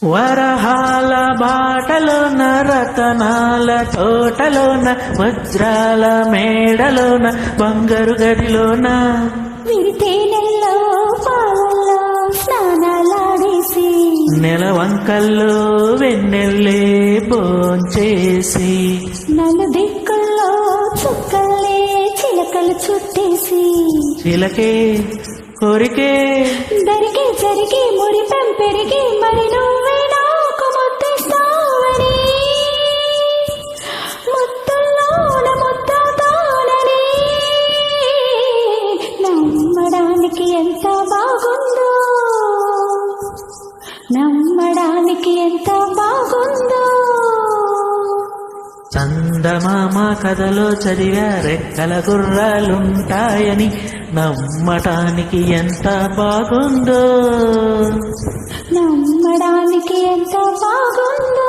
వరహాల బాటలోన రతనాల తోటలోన వజ్రాల మేడలోన బంగారు గదిలోన విరితేనెల్లో పాలల్లో స్నానాలాడేసి నెలవంకల్లో వెన్నెల్లే భోంచేసి నలుదిక్కుల్లో చుక్కల్లే చిలకలు చుట్టేసి చిలకే కోరికే దరికి జరిగి మురిపెం పెరిగి మరి నువ్వే నాకు ముద్దిస్తావని ముద్దుల్లోన ముద్దతానని నమ్మడానికి ఎంత బాగుందో నమ్మడానికి ఎంత బాగుందో చందమామ కథలో చదివా రెక్కల గుర్రాలుంటాయని నమ్మటానికి ఎంత బాగుందో నమ్మడానికి ఎంత బాగుందో